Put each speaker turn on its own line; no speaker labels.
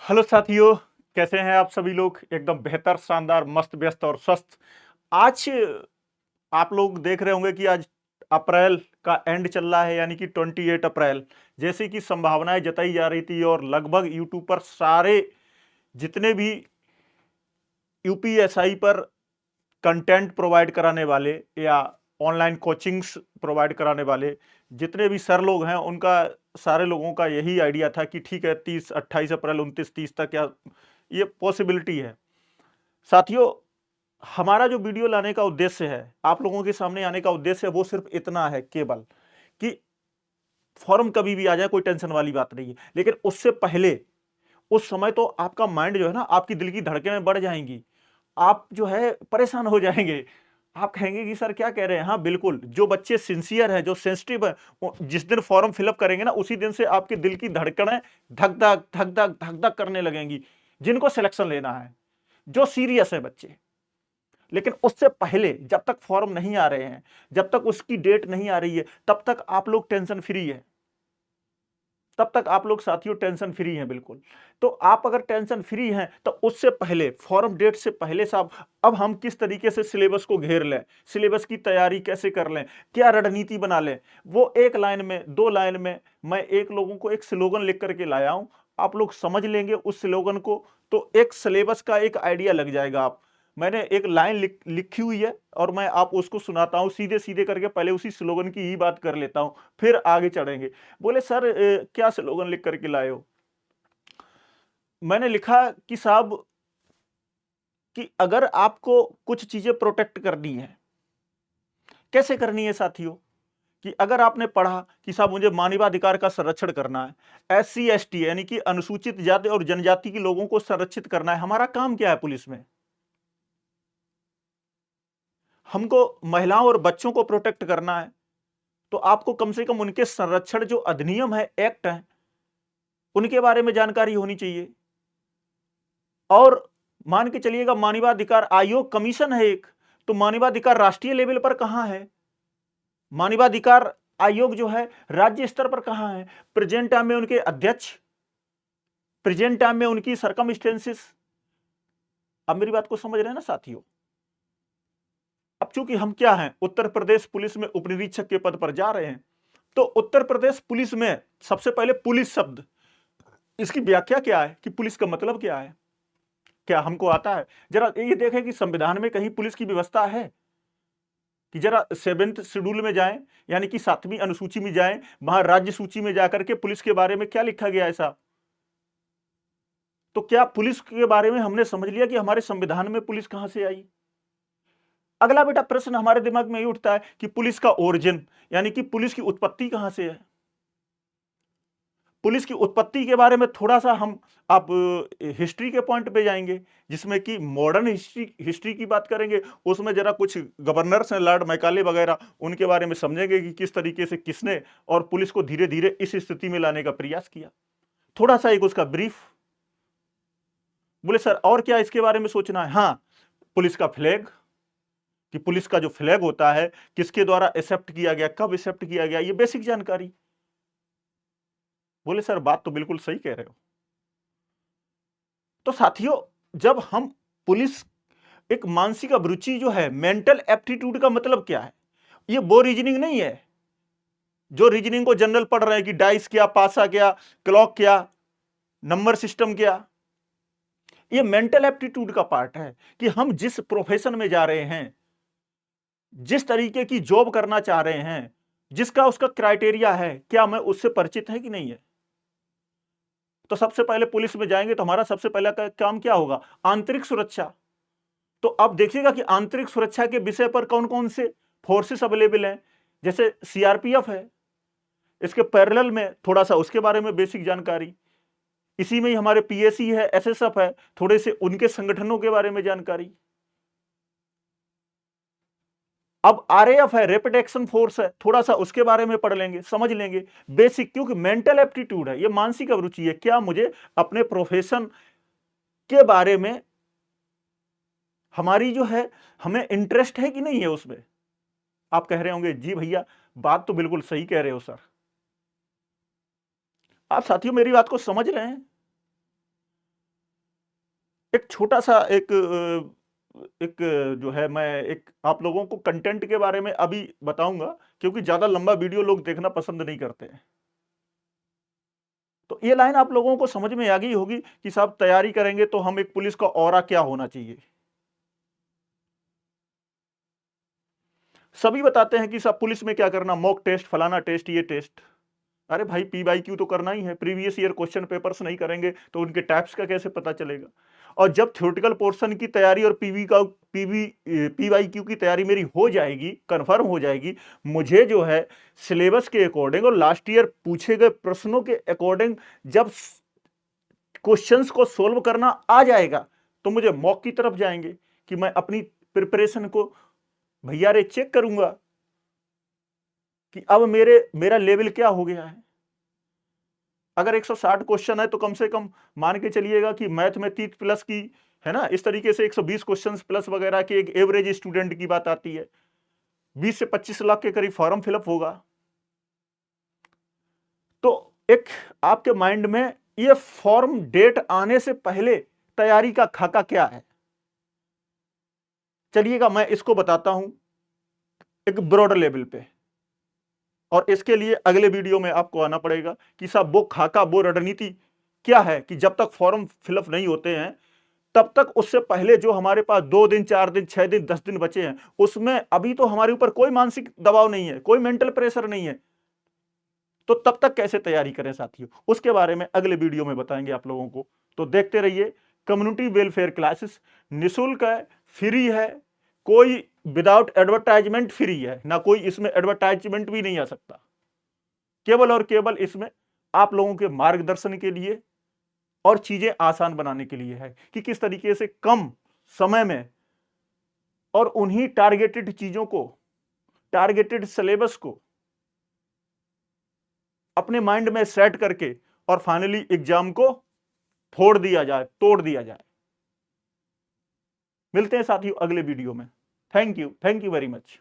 Hello साथियों, कैसे हैं आप सभी लोग? एकदम बेहतर, शानदार, मस्त, व्यस्त और स्वस्थ। आज आप लोग देख रहे होंगे कि आज अप्रैल का एंड चल रहा है, यानी कि 28 अप्रैल, जैसे कि संभावनाएं जताई जा रही थी और लगभग यूट्यूब पर सारे जितने भी यूपीएसआई पर कंटेंट प्रोवाइड कराने वाले या ऑनलाइन कोचिंग्स प्रोवाइड कराने वाले जितने भी सर लोग हैं, उनका सारे लोगों का यही आइडिया था कि ठीक है, 30 28 अप्रैल 29 30 तक या ये पॉसिबिलिटी है। साथियों, हमारा जो वीडियो लाने का उद्देश्य है, आप लोगों के सामने आने का उद्देश्य है, वो सिर्फ इतना है केवल कि फॉर्म कभी भी आ जाए, कोई टेंशन वाली बात नहीं है। लेकिन उससे पहले, उस समय तो आपका माइंड जो है ना, आपकी दिल की धड़कनें बढ़ जाएंगी, आप जो है परेशान हो जाएंगे। आप कहेंगे कि सर क्या कह रहे हैं। हाँ बिल्कुल, जो बच्चे सिंसियर हैं, जो सेंसिटिव है, जिस दिन फॉर्म फिलअप करेंगे ना, उसी दिन से आपके दिल की धड़कनें धक धक धक धक धक धक करने लगेंगी, जिनको सिलेक्शन लेना है, जो सीरियस है बच्चे। लेकिन उससे पहले, जब तक फॉर्म नहीं आ रहे हैं, जब तक उसकी डेट नहीं आ रही है, तब तक आप लोग टेंशन फ्री है। तब तक आप लोग साथियों टेंशन फ्री हैं बिल्कुल। तो आप अगर टेंशन फ्री हैं, तो उससे पहले, फॉर्म डेट से पहले साहब, अब हम किस तरीके से सिलेबस को घेर लें, सिलेबस की तैयारी कैसे कर लें, क्या रणनीति बना लें, वो एक लाइन में, दो लाइन में मैं एक लोगों को एक स्लोगन लिख करके लाया हूं। आप लोग समझ लेंगे उस स्लोगन को, तो एक सिलेबस का एक आइडिया लग जाएगा। आप, मैंने एक लाइन लिखी हुई है और मैं आप उसको सुनाता हूं सीधे सीधे करके। पहले उसी स्लोगन की ही बात कर लेता हूं, फिर आगे चढ़ेंगे। बोले सर क्या स्लोगन लिख करके लाए हो? मैंने लिखा कि साहब, कि अगर आपको कुछ चीजें प्रोटेक्ट करनी है, कैसे करनी है साथियों? कि अगर आपने पढ़ा कि साहब मुझे मानवाधिकार का संरक्षण करना है, एससी एसटी यानी कि अनुसूचित जाति और जनजाति के लोगों को संरक्षित करना है, हमारा काम क्या है पुलिस में? हमको महिलाओं और बच्चों को प्रोटेक्ट करना है, तो आपको कम से कम उनके संरक्षण, जो अधिनियम है, एक्ट है, उनके बारे में जानकारी होनी चाहिए। और मान के चलिएगा, मानवाधिकार आयोग कमीशन है एक, तो मानवाधिकार राष्ट्रीय लेवल पर कहां है? मानवाधिकार आयोग जो है राज्य स्तर पर कहां है? प्रेजेंट टाइम में उनके अध्यक्ष, प्रेजेंट टाइम में उनकी सरकमस्टेंसेस। अब मेरी बात को समझ रहे हैं ना साथियों? अब चूंकि हम क्या हैं, उत्तर प्रदेश पुलिस में उप निरीक्षक के पद पर जा रहे हैं, तो उत्तर प्रदेश पुलिस में सबसे पहले पुलिस शब्द, इसकी व्याख्या क्या है, कि पुलिस का मतलब क्या है, क्या हमको आता है? जरा ये देखें कि संविधान में कहीं पुलिस की व्यवस्था है? कि जरा 7th शेड्यूल में जाएं, यानी कि 7वीं अनुसूची में जाएं, वहां राज्य सूची में जाकर के पुलिस के बारे में क्या लिखा गया ऐसा? तो क्या पुलिस के बारे में हमने समझ लिया कि हमारे संविधान में पुलिस कहां से आई? अगला बेटा प्रश्न हमारे दिमाग में ये उठता है कि पुलिस का ओरिजिन, यानी कि पुलिस की उत्पत्ति कहां से है? पुलिस की उत्पत्ति के बारे में थोड़ा सा हम आप हिस्ट्री के पॉइंट पे जाएंगे, जिसमें कि मॉडर्न हिस्ट्री हिस्ट्री की बात करेंगे। उसमें जरा कुछ गवर्नर्स हैं, लॉर्ड मैकाले वगैरह, उनके बारे में समझेंगे कि किस तरीके से किसने और पुलिस को धीरे धीरे इस स्थिति में लाने का प्रयास किया। थोड़ा सा एक उसका ब्रीफ। बोले सर और क्या इसके बारे में सोचना है? हाँ, पुलिस का फ्लैग, कि पुलिस का जो फ्लैग होता है, किसके द्वारा एक्सेप्ट किया गया, कब एक्सेप्ट किया गया, ये बेसिक जानकारी। बोले सर बात तो बिल्कुल सही कह रहे हो। तो साथियों, जब हम पुलिस, एक मानसिक अभिरुचि जो है, मेंटल एप्टीट्यूड का मतलब क्या है? ये वो रीजनिंग नहीं है जो रीजनिंग को जनरल पढ़ रहे हैं कि डाइस क्या, पासा क्या, क्लॉक क्या, नंबर सिस्टम क्या। ये मेंटल एप्टीट्यूड का पार्ट है कि हम जिस प्रोफेशन में जा रहे हैं, जिस तरीके की जॉब करना चाह रहे हैं, जिसका उसका क्राइटेरिया है, क्या मैं उससे परिचित है कि नहीं है? तो सबसे पहले पुलिस में जाएंगे तो हमारा सबसे पहला काम क्या होगा? आंतरिक सुरक्षा। तो अब देखिएगा कि आंतरिक सुरक्षा के विषय पर कौन कौन से फोर्सेस अवेलेबल हैं। जैसे सीआरपीएफ है, इसके पैरेलल में थोड़ा सा उसके बारे में बेसिक जानकारी। इसी में ही हमारे पीएसी है, एसएसएफ है, थोड़े से उनके संगठनों के बारे में जानकारी। अब आरएएफ है, रैपिड एक्शन फोर्स है, थोड़ा सा उसके बारे में पढ़ लेंगे, समझ लेंगे बेसिक। क्योंकि मेंटल एप्टीट्यूड है, ये मानसिक अभिरुचि है, क्या मुझे अपने प्रोफेशन के बारे में, हमारी जो है, हमें इंटरेस्ट है कि नहीं है उसमें। आप कह रहे होंगे जी भैया, बात तो बिल्कुल सही कह रहे हो सर। आप, साथियों, मेरी बात को समझ रहे हैं? एक छोटा-सा एक जो है मैं एक आप लोगों को कंटेंट के बारे में अभी बताऊँगा, क्योंकि ज़्यादा लंबा वीडियो लोग देखना पसंद नहीं करते हैं। तो ये लाइन आप लोगों को समझ में आ गई होगी कि साहब तैयारी करेंगे तो हम एक पुलिस का ऑरा क्या होना चाहिए। सभी बताते हैं कि साहब पुलिस में क्या करना, मॉक टेस्ट, फलाना टेस्ट, ये टेस्ट। अरे भाई पी-वाई-क्यू तो करना ही है, प्रीवियस ईयर क्वेश्चन पेपर्स नहीं करेंगे तो उनके टाइप्स का कैसे पता चलेगा? और जब थ्योरेटिकल पोर्शन की तैयारी और पी-वाई-क्यू की तैयारी मेरी हो जाएगी, कन्फर्म हो जाएगी, मुझे जो है सिलेबस के अकॉर्डिंग और लास्ट ईयर पूछे गए प्रश्नों के अकॉर्डिंग जब क्वेश्चंस को सोल्व करना आ जाएगा, तो मुझे मॉक की तरफ जाएंगे कि मैं अपनी प्रिपरेशन को भैया रे चेक करूंगा कि अब मेरा लेवल क्या हो गया है। अगर 160 क्वेश्चन है तो कम से कम मान के चलिएगा कि मैथ में 30 प्लस की, है ना, इस तरीके से 120 क्वेश्चंस प्लस वगैरह की एक एवरेज स्टूडेंट की बात आती है। 20 से 25 लाख के करीब फॉर्म फिलअप होगा। तो एक आपके माइंड में ये फॉर्म डेट आने से पहले तैयारी का खाका क्या है, चलिएगा मैं इसको बताता हूं एक ब्रॉड लेवल पे। और इसके लिए अगले वीडियो में आपको आना पड़ेगा कि साहब वो खाका, वो रणनीति क्या है कि जब तक फॉर्म फिलअप नहीं होते हैं तब तक उससे पहले जो हमारे पास 2 दिन, 4 दिन, 6 दिन, 10 दिन बचे हैं, उसमें अभी तो हमारे ऊपर कोई मानसिक दबाव नहीं है, कोई मेंटल प्रेशर नहीं है। तो तब तक कैसे तैयारी करें साथियों, उसके बारे में अगले वीडियो में बताएंगे आप लोगों को। तो देखते रहिए कम्युनिटी वेलफेयर क्लासेस, निःशुल्क है, फ्री है, कोई विदाउट एडवर्टाइजमेंट फ्री है, ना कोई इसमें एडवर्टाइजमेंट भी नहीं आ सकता। केवल और केवल इसमें आप लोगों के मार्गदर्शन के लिए और चीजें आसान बनाने के लिए है कि किस तरीके से कम समय में और उन्हीं टारगेटेड चीजों को, टारगेटेड सिलेबस को अपने माइंड में सेट करके और फाइनली एग्जाम को फोड़ दिया जाए, तोड़ दिया जाए। मिलते हैं साथियों अगले वीडियो में। Thank you very much.